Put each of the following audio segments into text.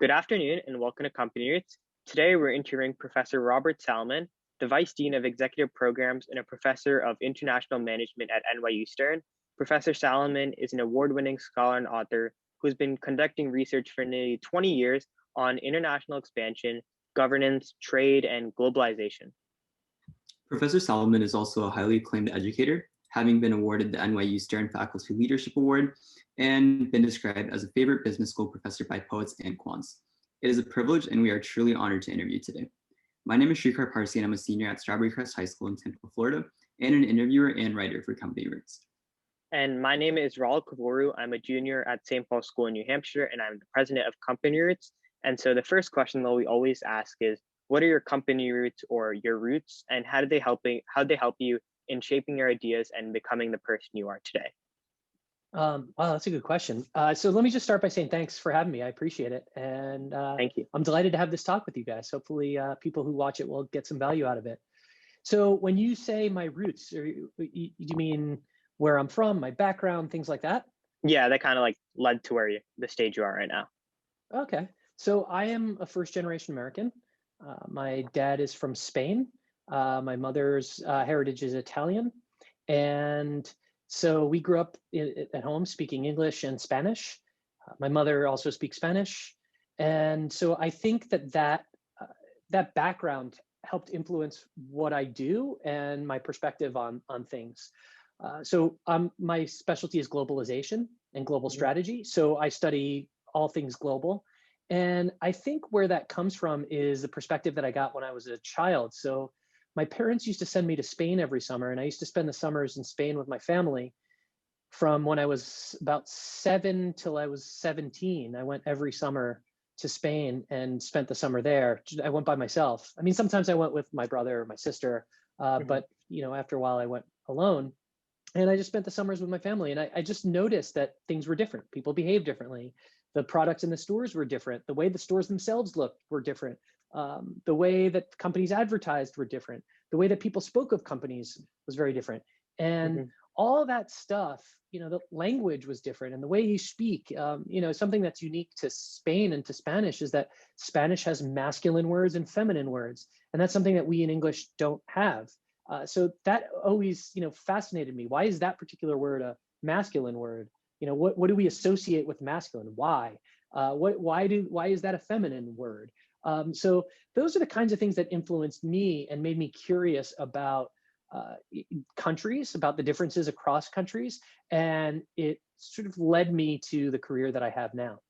Good afternoon and welcome to CompanyRoots. Today we're interviewing Professor Robert Salomon, the Vice Dean of Executive Programs and a Professor of International Management at NYU Stern. Professor Salomon is an award-winning scholar and author who's been conducting research for nearly 20 years on international expansion, governance, trade, and globalization. Professor Salomon is also a highly acclaimed educator, having been awarded the NYU Stern Faculty Leadership Award and been described as a favorite business school professor by poets and quants. It is a privilege and we are truly honored to interview today. My name is Shrikar Parsi and I'm a senior at Strawberry Crest High School in Tampa, Florida, and an interviewer and writer for CompanyRoots. And my name is Raul Kavoru. I'm a junior at St. Paul's School in New Hampshire, and I'm the president of CompanyRoots. And so the first question that we always ask is, what are your company roots or your roots, and how they help you in shaping your ideas and becoming the person you are today? Wow, that's a good question. So let me just start by saying thanks for having me. I appreciate it. And Thank you. I'm delighted to have this talk with you guys. Hopefully people who watch it will get some value out of it. So when you say my roots, do you mean where I'm from, my background, things like that? Yeah, that kind of like led to the stage you are right now. Okay. So I am a first generation American. My dad is from Spain. My mother's heritage is Italian. And so we grew up at home speaking English and Spanish. My mother also speaks Spanish. And so I think that background helped influence what I do and my perspective on things. So my specialty is globalization and global strategy. So I study all things global. And I think where that comes from is the perspective that I got when I was a child. So my parents used to send me to Spain every summer, and I used to spend the summers in Spain with my family from when I was about 7 till I was 17. I went every summer to Spain and spent the summer there. I went by myself. I mean, sometimes I went with my brother or my sister, but after a while I went alone. And I just spent the summers with my family. And I just noticed that things were different. People behaved differently. The products in the stores were different. The way the stores themselves looked were different. The way that companies advertised were different. The way that people spoke of companies was very different. And all that stuff, the language was different. And the way you speak, something that's unique to Spain and to Spanish is that Spanish has masculine words and feminine words. And that's something that we in English don't have. So that always, fascinated me. Why is that particular word a masculine word? What do we associate with masculine? Why? Why is that a feminine word? So those are the kinds of things that influenced me and made me curious about countries, about the differences across countries. And it sort of led me to the career that I have now.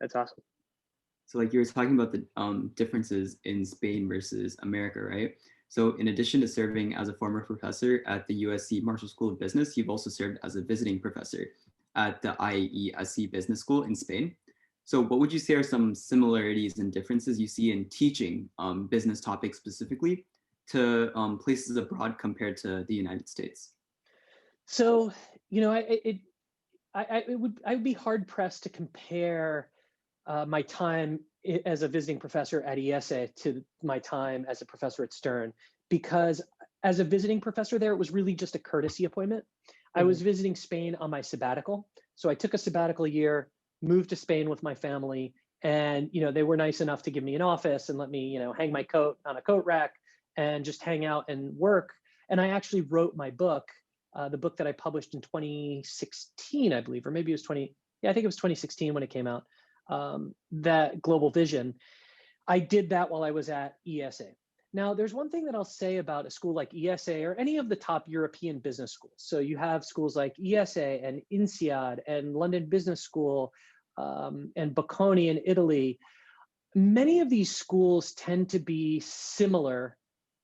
That's awesome. So like you were talking about the differences in Spain versus America, right? So in addition to serving as a former professor at the USC Marshall School of Business, you've also served as a visiting professor at the IESC Business School in Spain. So what would you say are some similarities and differences you see in teaching business topics specifically to places abroad compared to the United States? So, I would be hard pressed to compare my time as a visiting professor at ESA to my time as a professor at Stern, because as a visiting professor there, it was really just a courtesy appointment. I was visiting Spain on my sabbatical. So I took a sabbatical year, moved to Spain with my family, and they were nice enough to give me an office and let me hang my coat on a coat rack and just hang out and work. And I actually wrote my book, the book that I published in 2016, I believe, or maybe it was I think it was 2016 when it came out. That Global Vision. I did that while I was at ESA. Now, there's one thing that I'll say about a school like ESA or any of the top European business schools. So you have schools like ESA and INSEAD and London Business School and Bocconi in Italy. Many of these schools tend to be similar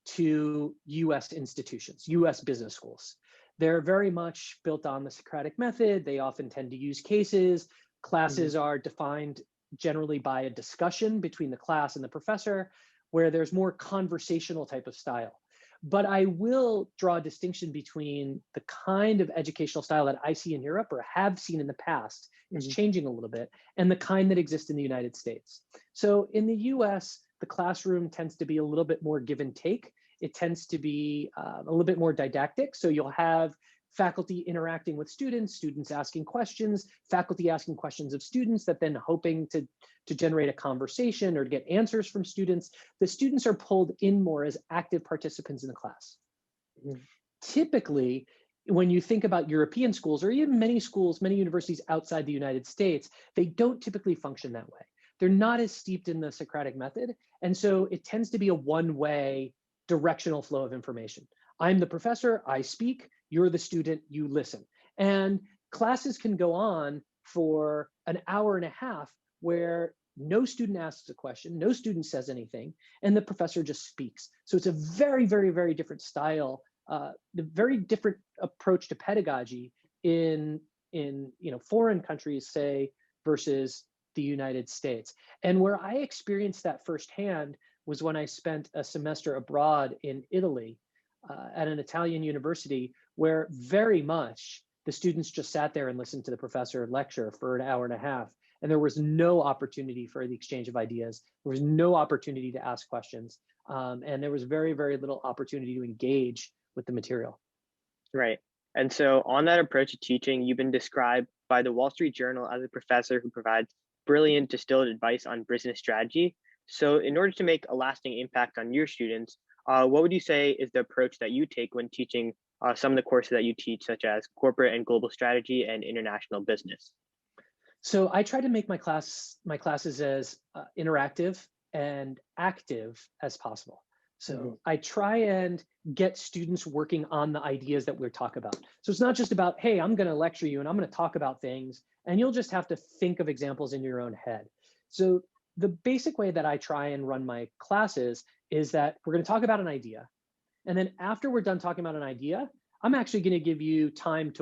to US institutions, US business schools. They're very much built on the Socratic method. They often tend to use cases. Classes are defined generally by a discussion between the class and the professor, where there's more conversational type of style. But I will draw a distinction between the kind of educational style that I see in Europe or have seen in the past, is changing a little bit, and the kind that exists in the United States. So in the US, the classroom tends to be a little bit more give and take. It tends to be a little bit more didactic. So you'll have faculty interacting with students, students asking questions, faculty asking questions of students that then hoping to generate a conversation or get answers from students. The students are pulled in more as active participants in the class. Typically, when you think about European schools, or even many schools, many universities outside the United States, they don't typically function that way. They're not as steeped in the Socratic method. And so it tends to be a one-way directional flow of information. I'm the professor, I speak, you're the student, you listen. And classes can go on for an hour and a half where no student asks a question, no student says anything, and the professor just speaks. So it's a very, very, very different style, the very different approach to pedagogy in foreign countries, say, versus the United States. And where I experienced that firsthand was when I spent a semester abroad in Italy at an Italian university, where very much the students just sat there and listened to the professor lecture for an hour and a half. And there was no opportunity for the exchange of ideas. There was no opportunity to ask questions. And there was very, very little opportunity to engage with the material. Right. And so on that approach to teaching, you've been described by the Wall Street Journal as a professor who provides brilliant distilled advice on business strategy. So in order to make a lasting impact on your students, what would you say is the approach that you take when teaching some of the courses that you teach, such as corporate and global strategy and international business? So I try to make my classes as interactive and active as possible. So I try and get students working on the ideas that we're talking about. So it's not just about, hey, I'm going to lecture you and I'm going to talk about things, and you'll just have to think of examples in your own head. So the basic way that I try and run my classes is that we're going to talk about an idea. And then after we're done talking about an idea, I'm actually going to give you time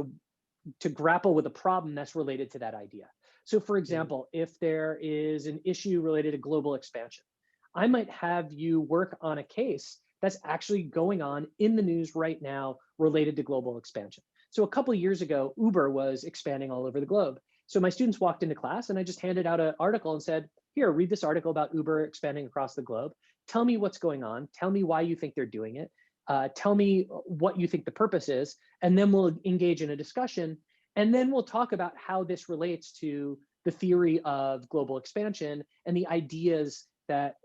to grapple with a problem that's related to that idea. So for example, if there is an issue related to global expansion, I might have you work on a case that's actually going on in the news right now related to global expansion. So a couple of years ago, Uber was expanding all over the globe. So my students walked into class and I just handed out an article and said, here, read this article about Uber expanding across the globe. Tell me what's going on. Tell me why you think they're doing it. Tell me what you think the purpose is. And then we'll engage in a discussion. And then we'll talk about how this relates to the theory of global expansion and the ideas that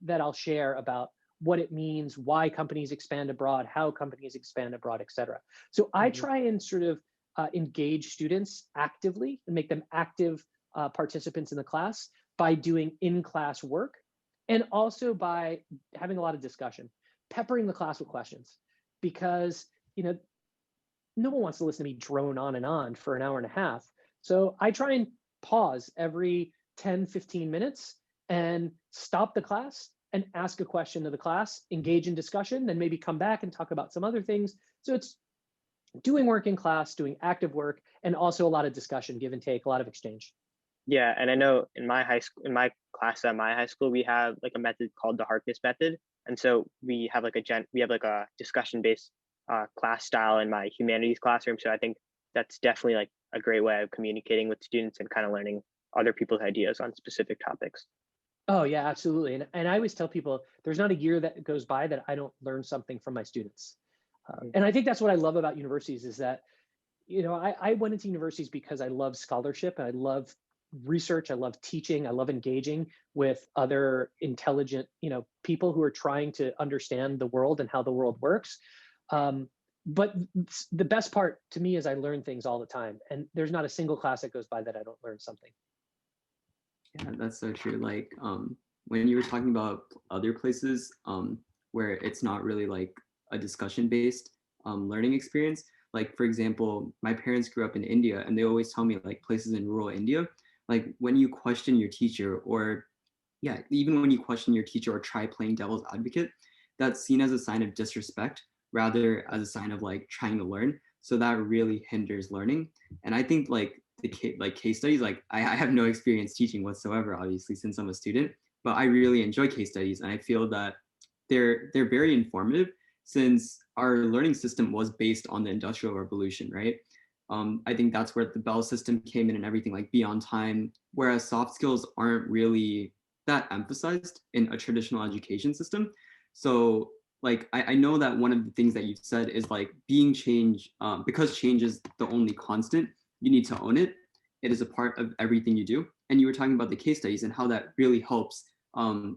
I'll share about what it means, why companies expand abroad, how companies expand abroad, et cetera. So I try and sort of engage students actively and make them active participants in the class by doing in-class work, and also by having a lot of discussion, peppering the class with questions, because no one wants to listen to me drone on and on for an hour and a half. So I try and pause every 10, 15 minutes and stop the class and ask a question to the class, engage in discussion, then maybe come back and talk about some other things. So it's doing work in class, doing active work, and also a lot of discussion, give and take, a lot of exchange. Yeah, and I know in my class at my high school, we have like a method called the Hardship Method, and so we have like a discussion-based class style in my humanities classroom. So I think that's definitely like a great way of communicating with students and kind of learning other people's ideas on specific topics. Oh yeah, absolutely. And I always tell people there's not a year that goes by that I don't learn something from my students. And I think that's what I love about universities is that, I went into universities because I love scholarship. I love research. I love teaching. I love engaging with other intelligent, people who are trying to understand the world and how the world works. But the best part to me is I learn things all the time. And there's not a single class that goes by that I don't learn something. Yeah, that's so true. Like when you were talking about other places where it's not really like a discussion-based learning experience, like for example, my parents grew up in India and they always tell me like places in rural India, like when you question your teacher or even when you question your teacher or try playing devil's advocate, that's seen as a sign of disrespect rather as a sign of like trying to learn. So that really hinders learning. And I think like case studies, like I have no experience teaching whatsoever, obviously, since I'm a student, but I really enjoy case studies. And I feel that they're very informative since our learning system was based on the Industrial Revolution, right? I think that's where the Bell system came in and everything, like be on time, whereas soft skills aren't really that emphasized in a traditional education system. So like I know that one of the things that you've said is like being change, because change is the only constant, you need to own it. It is a part of everything you do. And you were talking about the case studies and how that really helps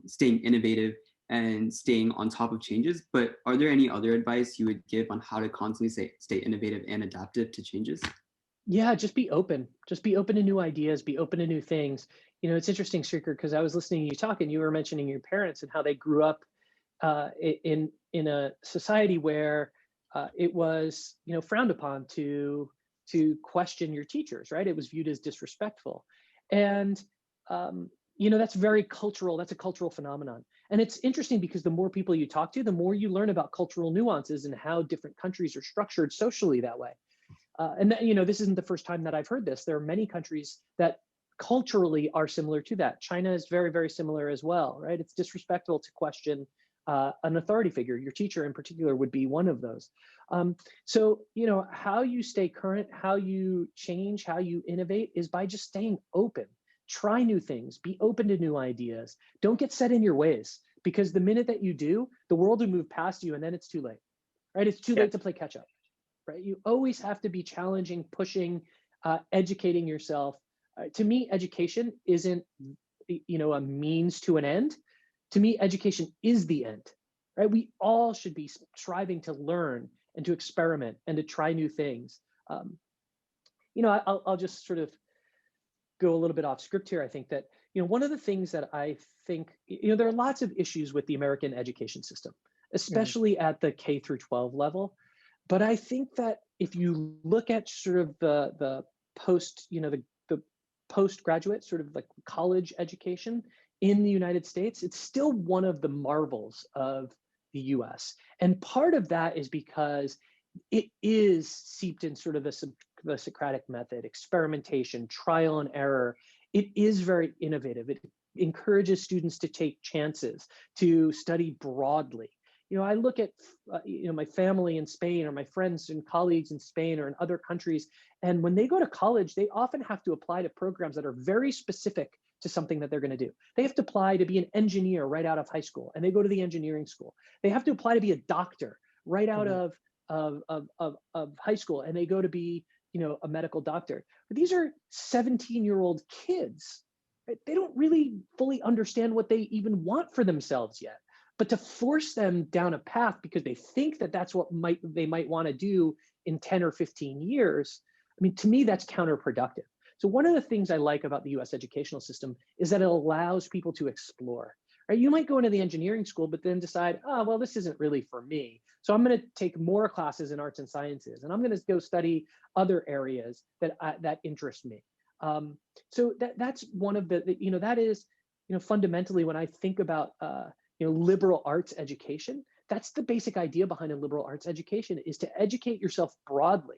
staying innovative and staying on top of changes. But are there any other advice you would give on how to constantly stay innovative and adaptive to changes? Yeah, just be open. Just be open to new ideas, be open to new things. You know, it's interesting, Srikar, because I was listening to you talk and you were mentioning your parents and how they grew up in a society where it was, you know, frowned upon to question your teachers, right? It was viewed as disrespectful. And you know, that's very cultural. That's a cultural phenomenon. And it's interesting because the more people you talk to, the more you learn about cultural nuances and how different countries are structured socially that way. And that, you know, this isn't the first time that I've heard this. There are many countries that culturally are similar to that. China is very, very similar as well, right? It's disrespectful to question an authority figure. Your teacher in particular would be one of those. So, you know, how you stay current, how you change, how you innovate is by just staying open. Try new things, be open to new ideas. Don't get set in your ways, because the minute that you do, the world will move past you and then it's too late, right? It's too late to play catch up. Right? You always have to be challenging, pushing, educating yourself. To me, education isn't, you know, a means to an end. To me, education is the end, right? We all should be striving to learn and to experiment and to try new things. You know, I'll just sort of go a little bit off script here. I think that, you know, one of the things that I think, you know, there are lots of issues with the American education system, especially at the K through 12 level. But I think that if you look at sort of the post, you know, the postgraduate sort of like college education in the United States, it's still one of the marvels of the US. And part of that is because it is seeped in sort of the Socratic method, experimentation, trial and error. It is very innovative. It encourages students to take chances, to study broadly. You know, I look at, you know, my family in Spain or my friends and colleagues in Spain or in other countries, and when they go to college, they often have to apply to programs that are very specific to something that they're going to do. They have to apply to be an engineer right out of high school, and they go to the engineering school. They have to apply to be a doctor right out of high school, and they go to be, you know, a medical doctor. But these are 17-year-old kids. Right? They don't really fully understand what they even want for themselves yet. But to force them down a path because they think that that's what they might want to do in 10 or 15 years, I mean, to me, that's counterproductive. So one of the things I like about the US educational system is that it allows people to explore. Right? You might go into the engineering school, but then decide, oh, well, this isn't really for me. So I'm going to take more classes in arts and sciences, and I'm going to go study other areas that interest me. So that's one of the, you know, that is, you know, fundamentally when I think about, you know, liberal arts education, that's the basic idea behind a liberal arts education, is to educate yourself broadly.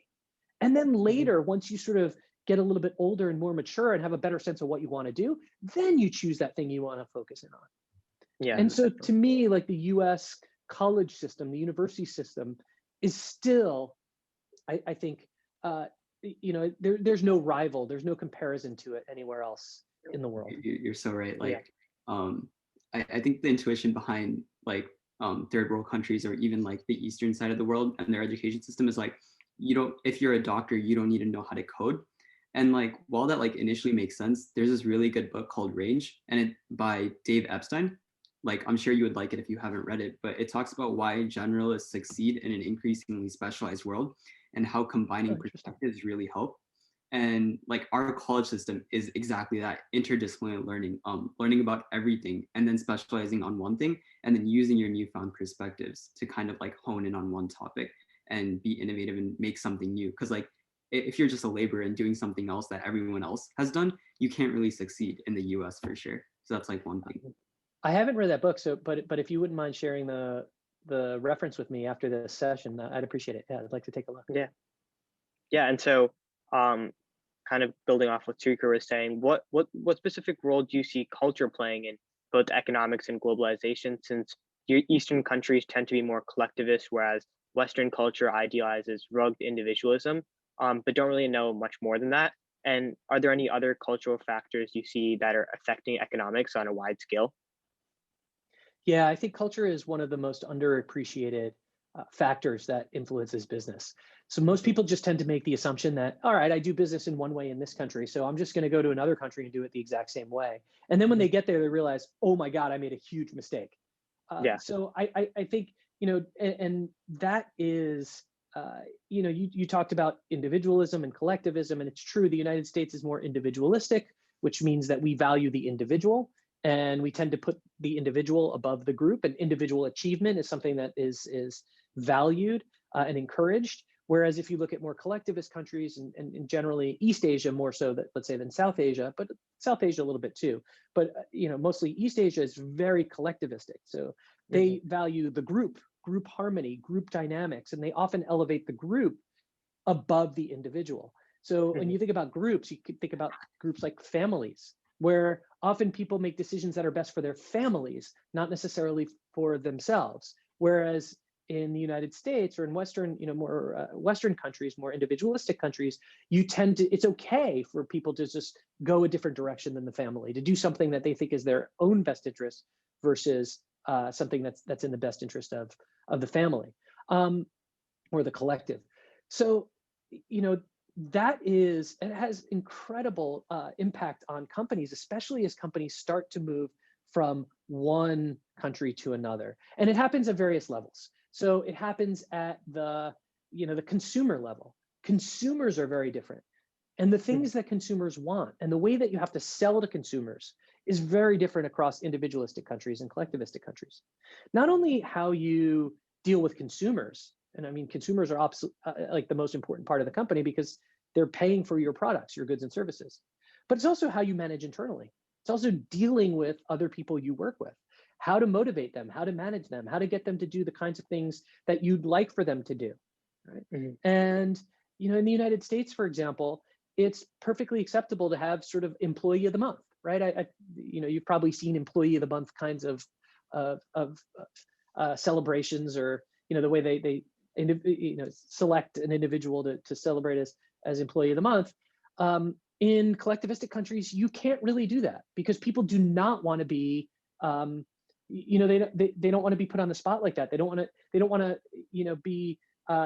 And then later, once you sort of get a little bit older and more mature and have a better sense of what you want to do, then you choose that thing you want to focus in on. Yeah. And so to me, like the US college system, the university system is still, I think, you know, there's no rival, there's no comparison to it anywhere else in the world. You're so right. Like, I think the intuition behind like third world countries or even like the eastern side of the world and their education system is like, you don't, if you're a doctor, you don't need to know how to code. And like, while that like initially makes sense, there's this really good book called Range, and it by Dave Epstein. Like, I'm sure you would like it if you haven't read it, but it talks about why generalists succeed in an increasingly specialized world and how combining perspectives really help. And like our college system is exactly that, interdisciplinary learning, learning about everything and then specializing on one thing and then using your newfound perspectives to kind of like hone in on one topic and be innovative and make something new. Because like if you're just a laborer and doing something else that everyone else has done, you can't really succeed in the US for sure. So that's like one thing. I haven't read that book, so but if you wouldn't mind sharing the reference with me after this session, I'd appreciate it. Yeah, I'd like to take a look. Yeah, and so kind of building off what Srikar was saying, what specific role do you see culture playing in both economics and globalization, since Eastern countries tend to be more collectivist, whereas Western culture idealizes rugged individualism, but don't really know much more than that? And are there any other cultural factors you see that are affecting economics on a wide scale? Yeah, I think culture is one of the most underappreciated factors that influences business. So most people just tend to make the assumption that, all right, I do business in one way in this country, so I'm just going to go to another country and do it the exact same way. And then when they get there, they realize, oh my God, I made a huge mistake. Yeah. So I think, and that is, you talked about individualism and collectivism, and it's true, the United States is more individualistic, which means that we value the individual. And we tend to put the individual above the group, and individual achievement is something that is valued and encouraged. Whereas if you look at more collectivist countries and generally East Asia more so that, let's say, than South Asia, but South Asia a little bit too, but mostly East Asia is very collectivistic. So they value the group harmony, group dynamics, and they often elevate the group above the individual. So when you think about groups, you could think about groups like families, where often people make decisions that are best for their families, not necessarily for themselves. Whereas in the United States or in Western, more Western countries, more individualistic countries, it's okay for people to just go a different direction than the family, to do something that they think is their own best interest versus something that's in the best interest of the family or the collective. So, it has incredible impact on companies, especially as companies start to move from one country to another. And it happens at various levels. So it happens at the consumer level. Consumers are very different. And the things that consumers want and the way that you have to sell to consumers is very different across individualistic countries and collectivistic countries. Not only how you deal with consumers, and I mean, consumers are like the most important part of the company because they're paying for your products, your goods and services. But it's also how you manage internally. It's also dealing with other people you work with, how to motivate them, how to manage them, how to get them to do the kinds of ththings that you'd like for them to do. Right? And, in the United States, for example, it's perfectly acceptable to have sort of employee of the month, right? You've probably seen employee of the month kinds of celebrations, or the way they select an individual to celebrate as employee of the month. In collectivistic countries, you can't really do that because people do not want to be, they don't want to be put on the spot like that. They don't want to be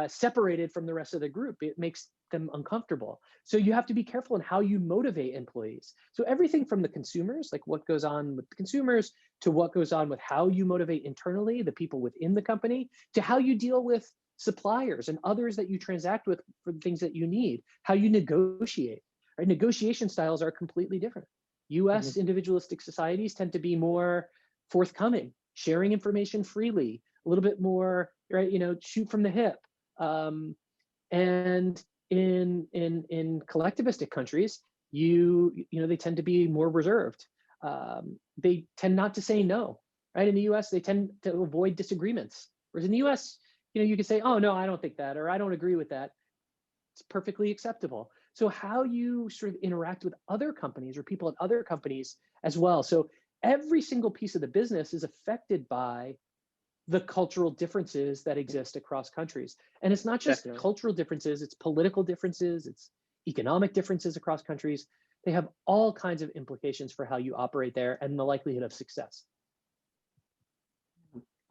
separated from the rest of the group. It makes them uncomfortable. So you have to be careful in how you motivate employees. So everything from the consumers, like what goes on with the consumers, to what goes on with how you motivate internally, the people within the company, to how you deal with suppliers and others that you transact with for the things that you need, how you negotiate. Right? Negotiation styles are completely different. US individualistic societies tend to be more forthcoming, sharing information freely, a little bit more, right, shoot from the hip. And in collectivistic countries, they tend to be more reserved. They tend not to say no, right? In the US, they tend to avoid disagreements. Whereas in the US, you can say, oh, no, I don't think that, or I don't agree with that. It's perfectly acceptable. So how you sort of interact with other companies or people at other companies as well. So every single piece of the business is affected by the cultural differences that exist across countries. And it's not just cultural differences, it's political differences, it's economic differences across countries. They have all kinds of implications for how you operate there and the likelihood of success.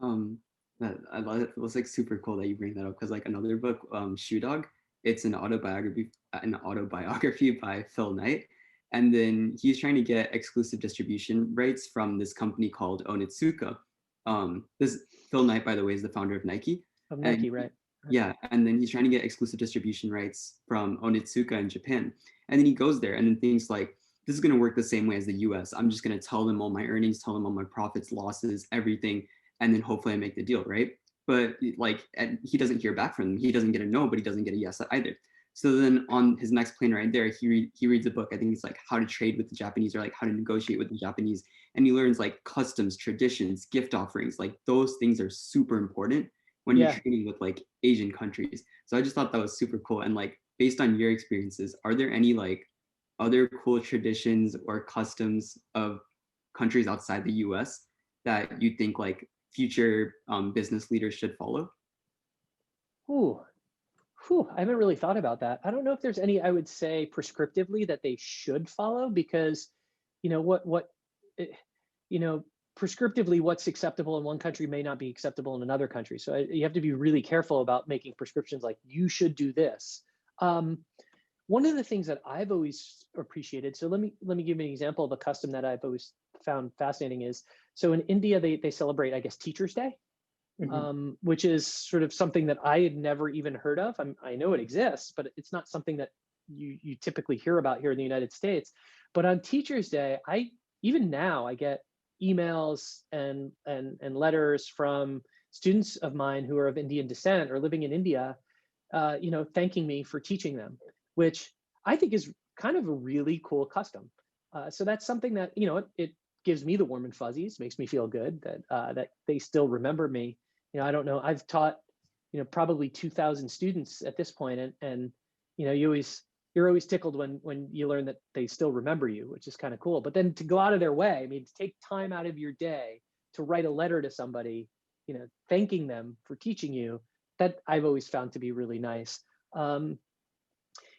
I love it. It was like super cool that you bring that up because like another book, Shoe Dog, it's an autobiography by Phil Knight. And then he's trying to get exclusive distribution rights from this company called Onitsuka. This Phil Knight, by the way, is the founder of Nike. Of Nike, right? Yeah, and then he's trying to get exclusive distribution rights from Onitsuka in Japan. And then he goes there and then thinks like, this is going to work the same way as the US. I'm just going to tell them all my earnings, tell them all my profits, losses, everything. And then hopefully I make the deal, right? But like, he doesn't hear back from them. He doesn't get a no, but he doesn't get a yes either. So then on his next plane right there, he reads a book. I think it's like How to Trade with the Japanese, or like How to Negotiate with the Japanese. And he learns like customs, traditions, gift offerings. Like those things are super important when you're trading with like Asian countries. So I just thought that was super cool. And like, based on your experiences, are there any like other cool traditions or customs of countries outside the US that you think like future business leaders should follow? I haven't really thought about that. I don't know if there's any, I would say prescriptively that they should follow, because, prescriptively what's acceptable in one country may not be acceptable in another country. So you have to be really careful about making prescriptions like you should do this. One of the things that I've always appreciated, so let me give you an example of a custom that I've always found fascinating is, so in India, they celebrate, I guess, Teachers' Day, which is sort of something that I had never even heard of. I know it exists, but it's not something that you typically hear about here in the United States. But on Teachers' Day, even now I get emails and letters from students of mine who are of Indian descent or living in India, thanking me for teaching them, which I think is kind of a really cool custom. So that's something that, it gives me the warm and fuzzies, makes me feel good that they still remember me. I don't know, I've taught, probably 2,000 students at this point, and you're always tickled when you learn that they still remember you, which is kind of cool. But then to go out of their way, I mean, to take time out of your day to write a letter to somebody, thanking them for teaching you, that I've always found to be really nice.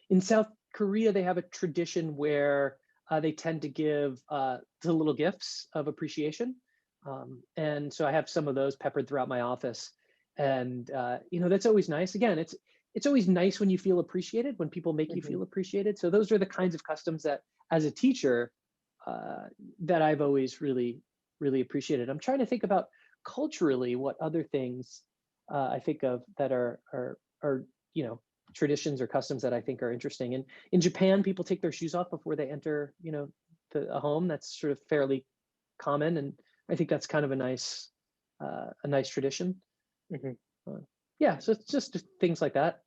In South Korea, they have a tradition where they tend to give the little gifts of appreciation. And so I have some of those peppered throughout my office. And, that's always nice. Again, it's always nice when you feel appreciated, when people make you feel appreciated. So those are the kinds of customs that, as a teacher, that I've always really, really appreciated. I'm trying to think about culturally what other things I think of that are traditions or customs that I think are interesting. And in Japan, people take their shoes off before they enter, a home. That's sort of fairly common, and I think that's kind of a nice tradition. Yeah, so it's just things like that.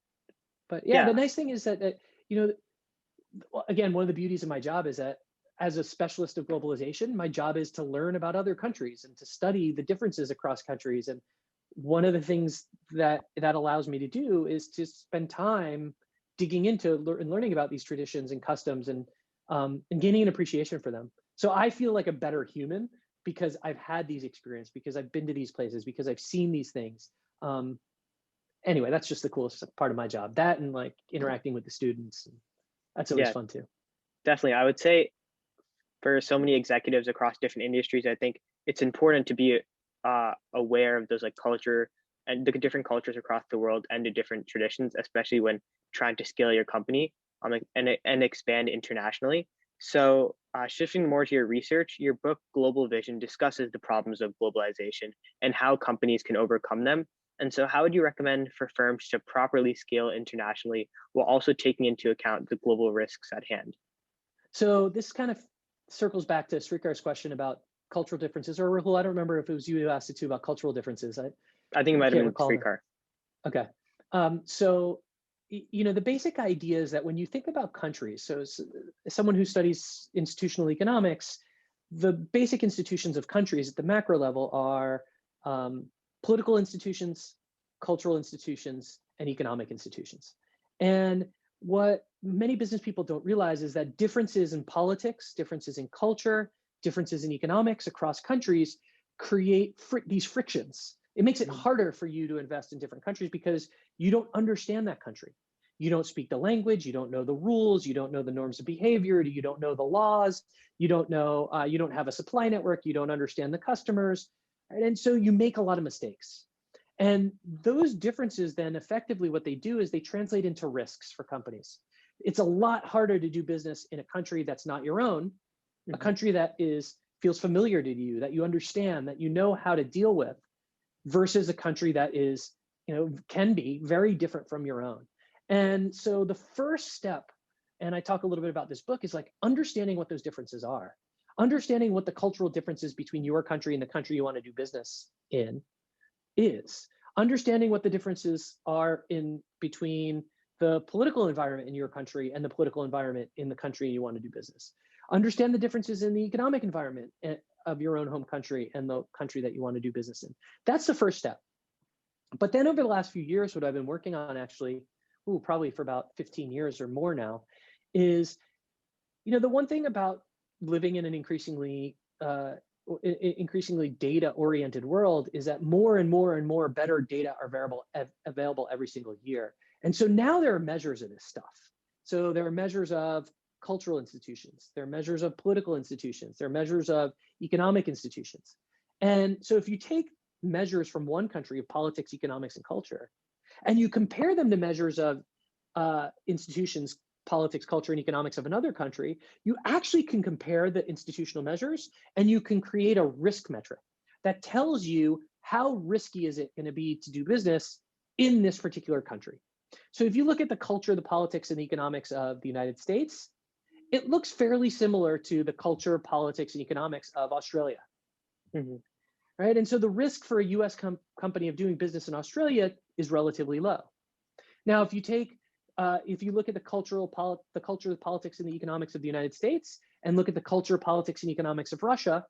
But yeah, the nice thing is that again, one of the beauties of my job is that as a specialist of globalization, my job is to learn about other countries and to study the differences across countries. And one of the things that allows me to do is to spend time digging into and learning about these traditions and customs and gaining an appreciation for them. So I feel like a better human because I've had these experiences, because I've been to these places, because I've seen these things. Anyway, that's just the coolest part of my job. That and like interacting with the students. That's always fun too. Definitely. I would say for so many executives across different industries, I think it's important to be aware of those like culture and the different cultures across the world and the different traditions, especially when trying to scale your company and expand internationally. So shifting more to your research, your book Global Vision discusses the problems of globalization and how companies can overcome them. And so how would you recommend for firms to properly scale internationally while also taking into account the global risks at hand? So this kind of circles back to Srikar's question about cultural differences, or Rahul, I don't remember if it was you who asked it too about cultural differences. I think it might have been Srikar. Okay. So, the basic idea is that when you think about countries, so as someone who studies institutional economics, the basic institutions of countries at the macro level are political institutions, cultural institutions, and economic institutions. And what many business people don't realize is that differences in politics, differences in culture, differences in economics across countries create these frictions. It makes it harder for you to invest in different countries because you don't understand that country. You don't speak the language, you don't know the rules, you don't know the norms of behavior, you don't know the laws, you don't know, you don't have a supply network, you don't understand the customers. Right? And so you make a lot of mistakes. And those differences then effectively what they do is they translate into risks for companies. It's a lot harder to do business in a country that's not your own, a country that feels familiar to you, that you understand, that you know how to deal with, versus a country that is, can be very different from your own. And so the first step, and I talk a little bit about this book, is like understanding what those differences are, understanding what the cultural differences between your country and the country you want to do business in is, understanding what the differences are in between the political environment in your country and the political environment in the country you want to do business. Understand the differences in the economic environment of your own home country and the country that you want to do business in. That's the first step. But then over the last few years, what I've been working on actually, probably for about 15 years or more now, is, the one thing about living in an increasingly data-oriented world is that more and more and more better data are available every single year. And so now there are measures of this stuff. So there are measures of cultural institutions, there are measures of political institutions, there are measures of economic institutions. And so if you take measures from one country of politics, economics, and culture, and you compare them to measures of institutions, politics, culture, and economics of another country, you actually can compare the institutional measures and you can create a risk metric that tells you how risky is it going to be to do business in this particular country. So if you look at the culture, the politics, and the economics of the United States, it looks fairly similar to the culture, politics, and economics of Australia. Mm-hmm. Right? And so the risk for a US company of doing business in Australia is relatively low. Now, if you look at the culture, the politics, and the economics of the United States, and look at the culture, politics, and economics of Russia,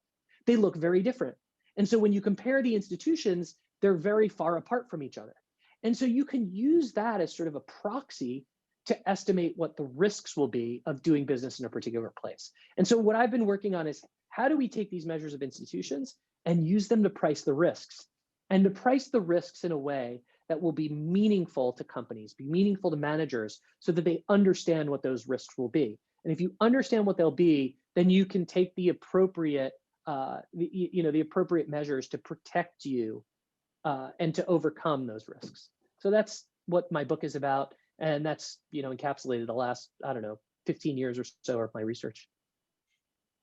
they look very different. And so when you compare the institutions, they're very far apart from each other. And so you can use that as sort of a proxy to estimate what the risks will be of doing business in a particular place. And so what I've been working on is how do we take these measures of institutions and use them to price the risks, and to price the risks in a way that will be meaningful to companies, be meaningful to managers, so that they understand what those risks will be. And if you understand what they'll be, then you can take the appropriate, the appropriate measures to protect you and to overcome those risks. So that's what my book is about, and that's encapsulated the last 15 years or so of my research.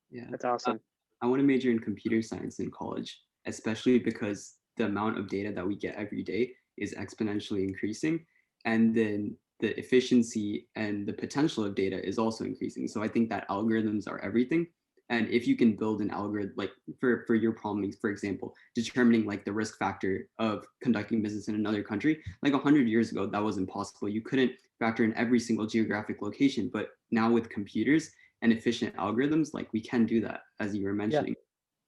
Yeah, That's awesome. I want to major in computer science in college, especially because the amount of data that we get every day is exponentially increasing, and then the efficiency and the potential of data is also increasing. So I think that algorithms are everything. And if you can build an algorithm, like for your problem, for example, determining like the risk factor of conducting business in another country, like 100 years ago, that was impossible. You couldn't factor in every single geographic location, but now with computers and efficient algorithms, like we can do that, as you were mentioning.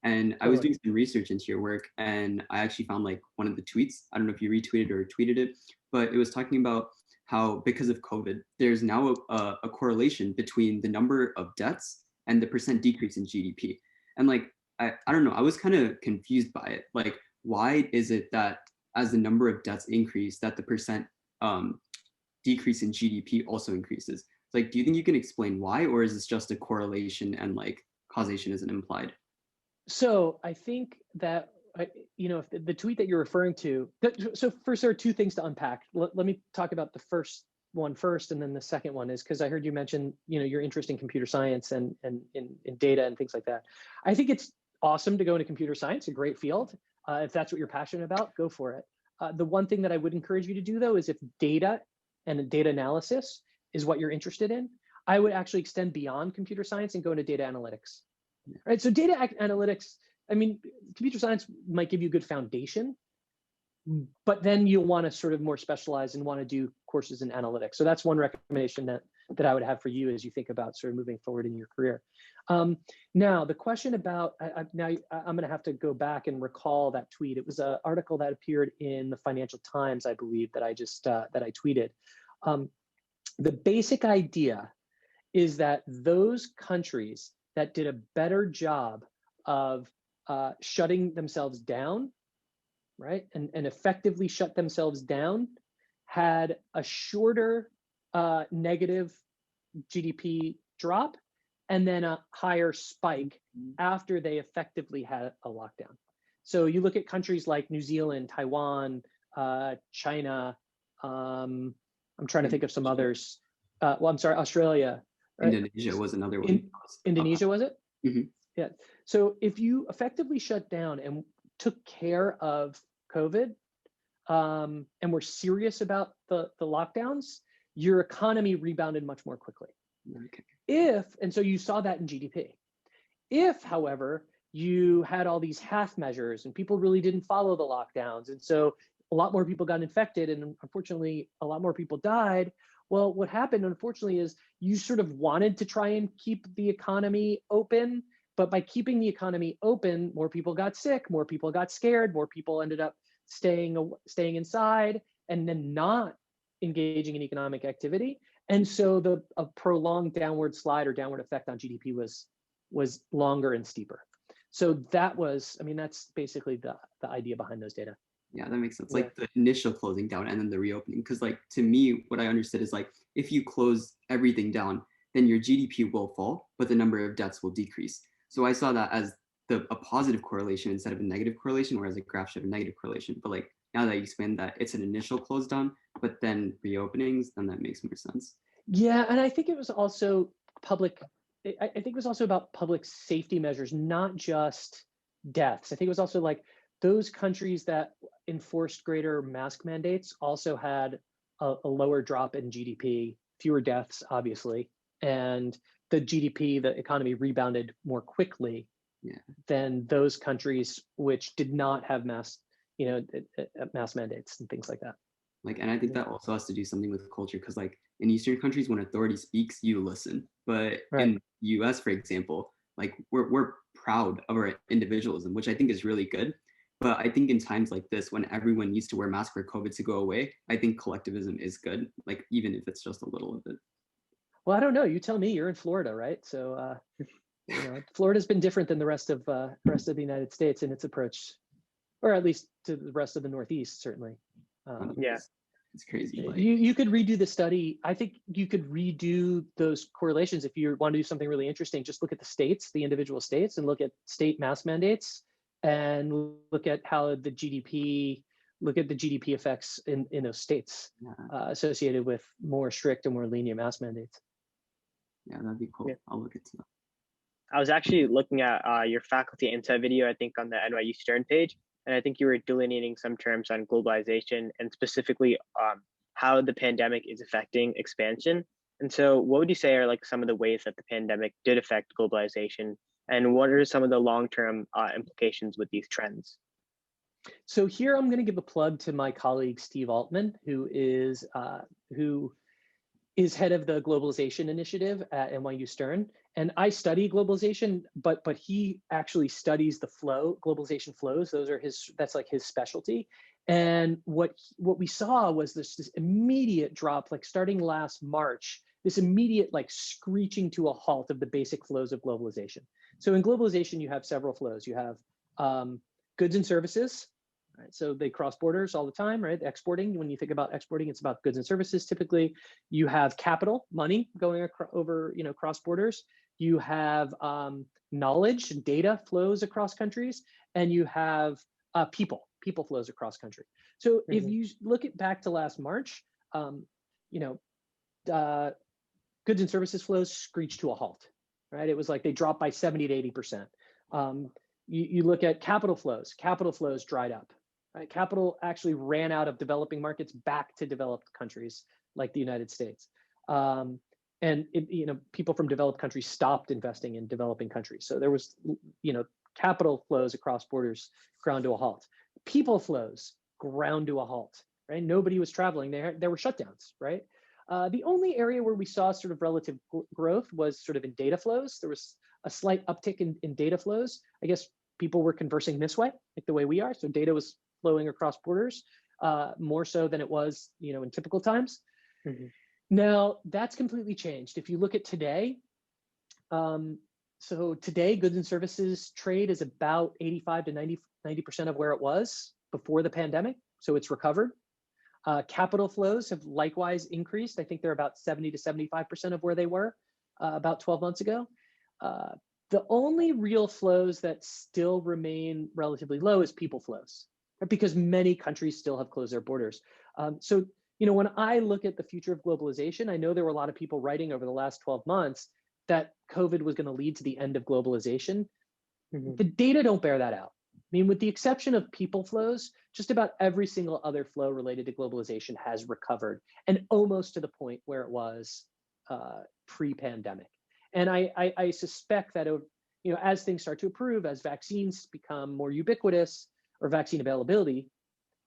Yeah. And I was doing some research into your work, and I actually found like one of the tweets. I don't know if you retweeted or tweeted it, but it was talking about how because of COVID, there's now a correlation between the number of deaths and the percent decrease in GDP. And like, I don't know, I was kind of confused by it. Like, why is it that as the number of deaths increase, that the percent decrease in GDP also increases? Like, do you think you can explain why, or is this just a correlation and like causation isn't implied? So I think that, if the tweet that you're referring to, so first there are two things to unpack. Let me talk about the first one first, and then the second one is because I heard you mention, your interest in computer science and in data and things like that. I think it's awesome to go into computer science, a great field. If that's what you're passionate about, go for it. The one thing that I would encourage you to do though is if data and data analysis is what you're interested in, I would actually extend beyond computer science and go into data analytics. Right. So data analytics, computer science might give you a good foundation, but then you'll want to sort of more specialize and want to do courses in analytics. So that's one recommendation that I would have for you as you think about sort of moving forward in your career. Now, the question about, I'm going to have to go back and recall that tweet. It was an article that appeared in the Financial Times, I believe, that I tweeted. The basic idea is that those countries that did a better job of shutting themselves down, right, and effectively shut themselves down, had a shorter negative GDP drop and then a higher spike after they effectively had a lockdown. So you look at countries like New Zealand, Taiwan, China, I'm trying to think of some others. Australia. Right? Indonesia was another one. Indonesia, was it? Mm-hmm. Yeah. So if you effectively shut down and took care of COVID and were serious about the lockdowns, your economy rebounded much more quickly. Okay. And so you saw that in GDP. If, however, you had all these half measures and people really didn't follow the lockdowns, and so a lot more people got infected and unfortunately a lot more people died, well, what happened, unfortunately, is you sort of wanted to try and keep the economy open, but by keeping the economy open, more people got sick, more people got scared, more people ended up staying inside and then not engaging in economic activity. And so a prolonged downward slide or downward effect on GDP was longer and steeper. So that's basically the idea behind those data. Yeah, that makes sense. Like the initial closing down and then the reopening. Because like to me, what I understood is like if you close everything down, then your GDP will fall, but the number of deaths will decrease. So I saw that as a positive correlation instead of a negative correlation, whereas a graph should have a negative correlation. But like now that you explained that it's an initial close down, but then reopenings, then that makes more sense. Yeah, and I think it was also public. I think it was also about public safety measures, not just deaths. I think it was also like those countries that enforced greater mask mandates also had a lower drop in GDP, fewer deaths, obviously, and the GDP, the economy rebounded more quickly than those countries which did not have mask mandates and things like that. Like, and I think that also has to do something with culture, because like in Eastern countries, when authority speaks, you listen. But in the US, for example, like we're proud of our individualism, which I think is really good. But I think in times like this, when everyone needs to wear masks for COVID to go away, I think collectivism is good, like even if it's just a little of it. Well, I don't know. You tell me. You're in Florida, right? So, Florida's been different than the rest of the United States in its approach, or at least to the rest of the Northeast, certainly. It's crazy. Like, you could redo the study. I think you could redo those correlations if you want to do something really interesting. Just look at the states, the individual states, and look at state mask mandates, and look at how the GDP. Look at the GDP effects in those states associated with more strict and more lenient mask mandates. Yeah, that'd be cool. I'll look into that. I was actually looking at your faculty insight video, I think on the NYU Stern page, and I think you were delineating some terms on globalization and specifically how the pandemic is affecting expansion. And so what would you say are like some of the ways that the pandemic did affect globalization, and what are some of the long-term implications with these trends? So here I'm going to give a plug to my colleague, Steve Altman, who is head of the Globalization Initiative at NYU Stern. And I study globalization, but he actually studies the globalization flows. That's like his specialty. And what we saw was this immediate drop, like starting last March, this immediate like screeching to a halt of the basic flows of globalization. So in globalization, you have several flows. You have goods and services, right? So they cross borders all the time, right? Exporting, when you think about exporting, it's about goods and services. Typically, you have capital, money going over, cross borders. You have knowledge, data flows across countries, and you have people flows across country. So if you look back to last March, goods and services flows screeched to a halt, right? It was like they dropped by 70 to 80%. You look at capital flows dried up. Right? Capital actually ran out of developing markets back to developed countries like the United States. And people from developed countries stopped investing in developing countries. So there was, capital flows across borders ground to a halt. People flows ground to a halt, right? Nobody was traveling. There were shutdowns, right? The only area where we saw sort of relative growth was sort of in data flows. There was a slight uptick in data flows. I guess people were conversing this way, like the way we are. So data was flowing across borders more so than it was, in typical times. Now that's completely changed. If you look at today, so today goods and services trade is about 85 to 90% of where it was before the pandemic. So it's recovered. Capital flows have likewise increased. I think they're about 70 to 75% of where they were about 12 months ago. The only real flows that still remain relatively low is people flows, right? Because many countries still have closed their borders. So, when I look at the future of globalization, I know there were a lot of people writing over the last 12 months that COVID was going to lead to the end of globalization. The data don't bear that out. I mean, with the exception of people flows, just about every single other flow related to globalization has recovered, and almost to the point where it was pre-pandemic. And I suspect that, as things start to improve, as vaccines become more ubiquitous, or vaccine availability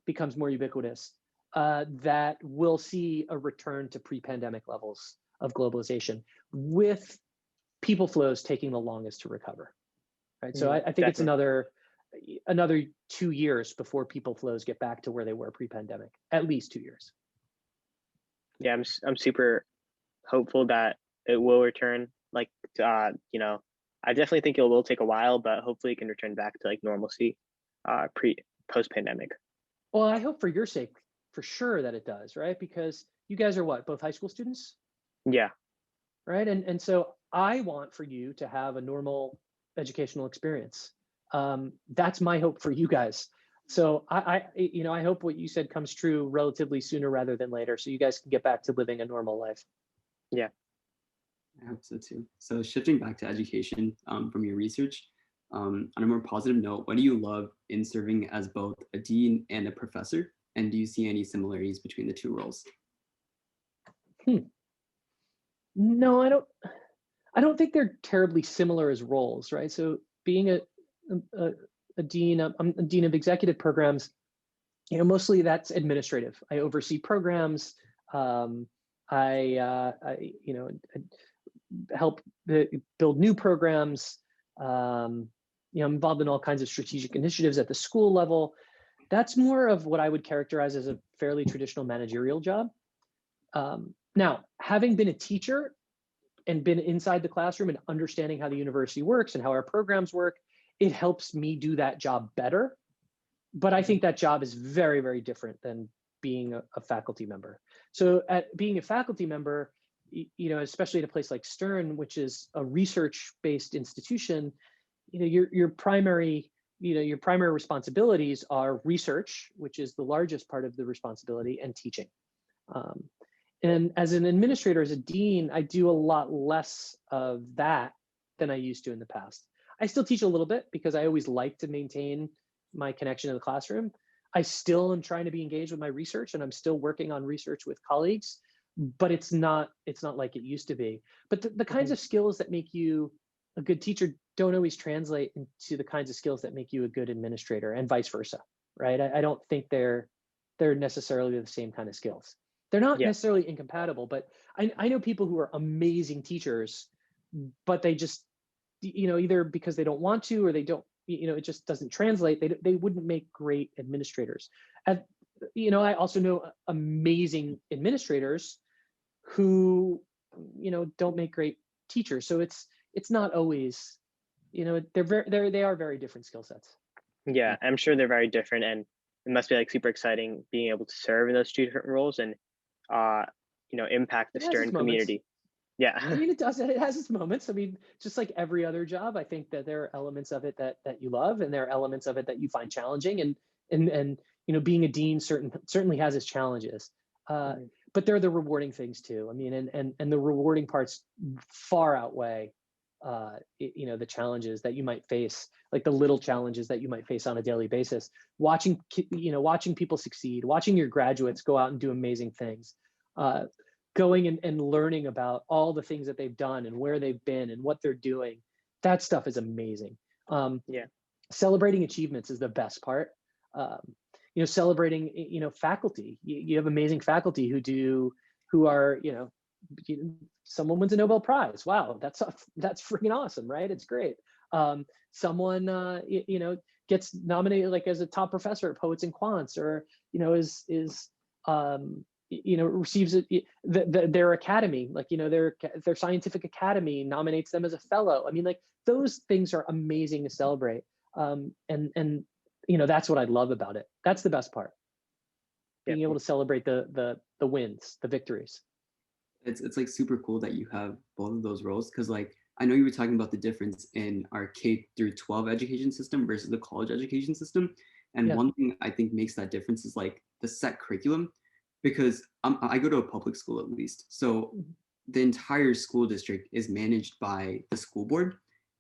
becomes more ubiquitous, that we'll see a return to pre-pandemic levels of globalization, with people flows taking the longest to recover. Right. So I think it's another 2 years before people flows get back to where they were pre-pandemic, at least 2 years. Yeah, I'm super hopeful that it will return. Like, I definitely think it will take a while, but hopefully it can return back to like normalcy post-pandemic. Well, I hope for your sake, for sure, that it does, right? Because you guys are both high school students? Yeah. Right. And so I want for you to have a normal educational experience. That's my hope for you guys. So I hope what you said comes true relatively sooner rather than later, so you guys can get back to living a normal life. Yeah. I hope so too. So shifting back to education from your research, on a more positive note, what do you love in serving as both a dean and a professor? And do you see any similarities between the two roles? No, I don't think they're terribly similar as roles, right? So being a dean, I'm a dean of executive programs. Mostly that's administrative. I oversee programs. I help build new programs. I'm involved in all kinds of strategic initiatives at the school level. That's more of what I would characterize as a fairly traditional managerial job. Now, having been a teacher and been inside the classroom and understanding how the university works and how our programs work, it helps me do that job better. But I think that job is very, very different than being a faculty member. So at being a faculty member, especially at a place like Stern, which is a research-based institution, your primary responsibilities are research, which is the largest part of the responsibility, and teaching. And as an administrator, as a dean, I do a lot less of that than I used to in the past. I still teach a little bit because I always like to maintain my connection to the classroom. I still am trying to be engaged with my research, and I'm still working on research with colleagues, but it's not like it used to be. But the kinds of skills that make you a good teacher don't always translate into the kinds of skills that make you a good administrator, and vice versa, right? I don't think they're necessarily the same kind of skills. They're not necessarily incompatible, but I know people who are amazing teachers, but they just, either because they don't want to, or they don't, it just doesn't translate. They wouldn't make great administrators. I also know amazing administrators who, don't make great teachers. So it's not always, they are very different skill sets. Yeah, I'm sure they're very different, and it must be like super exciting being able to serve in those two different roles and impact the Stern community. Yeah. I mean, it does. It has its moments. I mean, just like every other job, I think that there are elements of it that you love, and there are elements of it that you find challenging. And being a dean certainly has its challenges. But there are the rewarding things too. I mean, and the rewarding parts far outweigh the challenges that you might face, like the little challenges that you might face on a daily basis. Watching people succeed, watching your graduates go out and do amazing things. Going and learning about all the things that they've done and where they've been and what they're doing. That stuff is amazing. Celebrating achievements is the best part. Celebrating, faculty. You have amazing faculty who are, someone wins a Nobel Prize. Wow, that's freaking awesome, right? It's great. Someone, gets nominated like as a top professor at Poets and Quants, or, receives their academy, like, their scientific academy nominates them as a fellow. I mean, like, those things are amazing to celebrate. And that's what I love about it. That's the best part. Being able to celebrate the wins, the victories. It's like super cool that you have both of those roles, because like I know you were talking about the difference in our K through 12 education system versus the college education system. And one thing I think makes that difference is like the set curriculum. Because I go to a public school, at least. So the entire school district is managed by the school board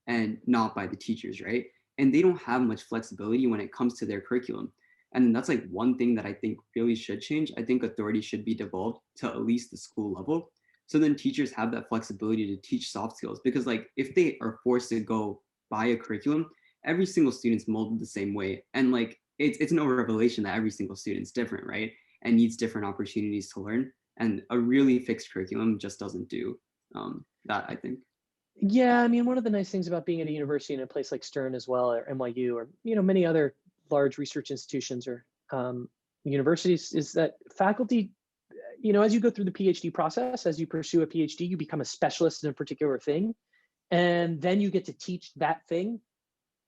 and not by the teachers, right? And they don't have much flexibility when it comes to their curriculum. And that's like one thing that I think really should change. I think authority should be devolved to at least the school level. So then teachers have that flexibility to teach soft skills. Because like if they are forced to go by a curriculum, every single student's molded the same way. And like it's no revelation that every single student's different, right? And needs different opportunities to learn. And a really fixed curriculum just doesn't do that, I think. Yeah, I mean, one of the nice things about being at a university in a place like Stern as well, or NYU, or many other large research institutions or universities, is that faculty, as you go through the PhD process, as you pursue a PhD, you become a specialist in a particular thing, and then you get to teach that thing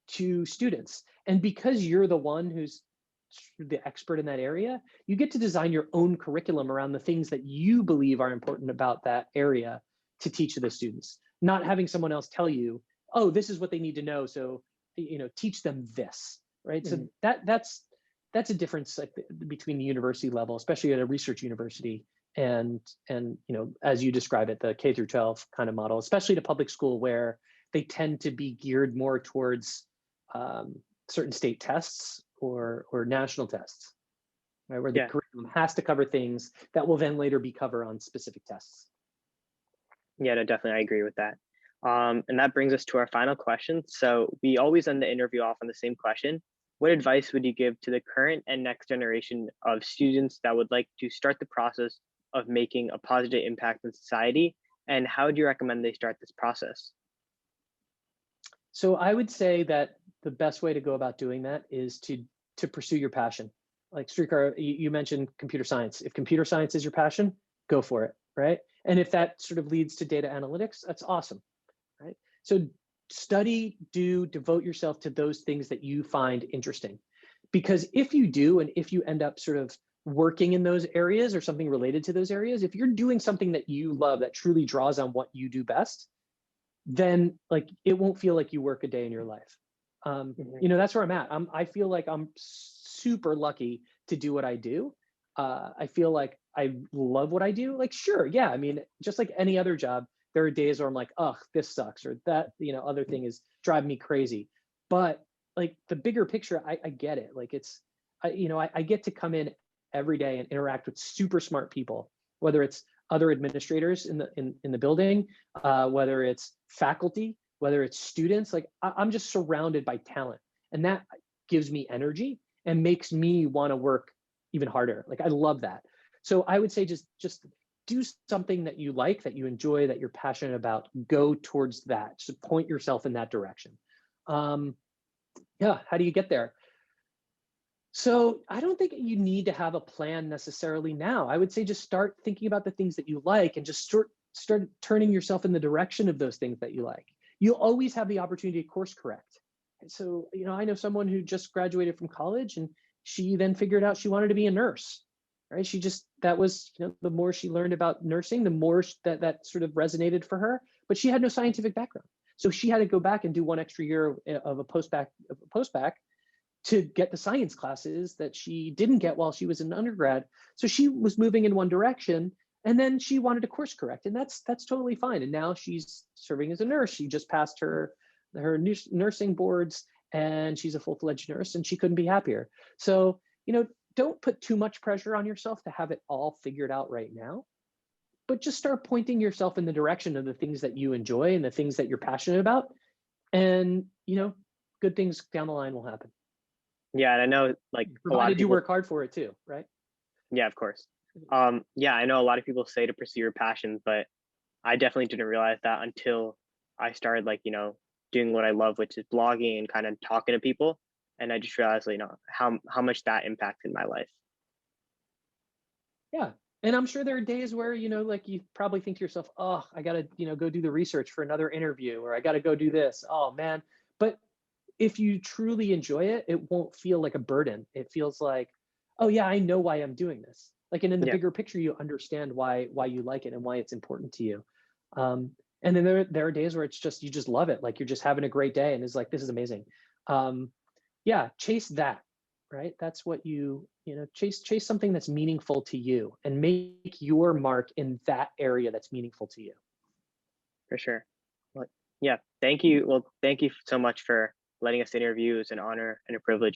to students. And because you're the one who's the expert in that area, you get to design your own curriculum around the things that you believe are important about that area to teach to the students, not having someone else tell you, oh, this is what they need to know, so teach them this, right? Mhm. So that's a difference like between the university level, especially at a research university, and as you describe it, the K through 12 kind of model, especially to public school, where they tend to be geared more towards certain state tests or national tests, right? Where the Yeah. curriculum has to cover things that will then later be covered on specific tests. Yeah, no, definitely. I agree with that. And that brings us to our final question. So we always end the interview off on the same question. What advice would you give to the current and next generation of students that would like to start the process of making a positive impact in society? And how do you recommend they start this process? So I would say that the best way to go about doing that is to pursue your passion. Like Srikar, you mentioned computer science. If computer science is your passion, go for it, right? And if that sort of leads to data analytics, that's awesome, right? So study, devote yourself to those things that you find interesting. Because if you do, and if you end up sort of working in those areas or something related to those areas, if you're doing something that you love that truly draws on what you do best, then like it won't feel like you work a day in your life. Mhm. That's where I'm at. I feel like I'm super lucky to do what I do. I feel like I love what I do. Like, sure, yeah. I mean, just like any other job, there are days where I'm like, ugh, this sucks, or that, other thing is driving me crazy. But like the bigger picture, I get it. Like I get to come in every day and interact with super smart people, whether it's other administrators in the building, whether it's faculty, whether it's students. Like I'm just surrounded by talent, and that gives me energy and makes me want to work even harder. Like I love that. So I would say just do something that you like, that you enjoy, that you're passionate about. Go towards that. Just point yourself in that direction. Yeah. How do you get there? So I don't think you need to have a plan necessarily now. I would say just start thinking about the things that you like and just start turning yourself in the direction of those things that you like. You'll always have the opportunity to course correct. And so, I know someone who just graduated from college, and she then figured out she wanted to be a nurse, right? That was, the more she learned about nursing, the more that sort of resonated for her, but she had no scientific background. So she had to go back and do one extra year of a post-bac to get the science classes that she didn't get while she was in undergrad. So she was moving in one direction, and then she wanted to course correct, and that's totally fine. And now she's serving as a nurse. She just passed her nursing boards, and she's a full-fledged nurse, and she couldn't be happier. So, don't put too much pressure on yourself to have it all figured out right now, but just start pointing yourself in the direction of the things that you enjoy and the things that you're passionate about. And, good things down the line will happen. Yeah, and I know like a lot of Provided you people. work hard for it too, right? Yeah, of course. Yeah, I know a lot of people say to pursue your passion, but I definitely didn't realize that until I started doing what I love, which is blogging and kind of talking to people. And I just realized, how much that impacted my life. Yeah. And I'm sure there are days where, like you probably think to yourself, oh, I got to, go do the research for another interview, or I got to go do this. Oh, man. But if you truly enjoy it, it won't feel like a burden. It feels like, oh, yeah, I know why I'm doing this. Like, and in the Yeah. bigger picture, you understand why you like it and why it's important to you. And then there are days where it's just, you just love it. Like you're just having a great day and it's like, this is amazing. Yeah, chase that, right? That's what chase something that's meaningful to you and make your mark in that area that's meaningful to you. For sure. Well, yeah, thank you. Well, thank you so much for letting us interview. It was an honor and a privilege.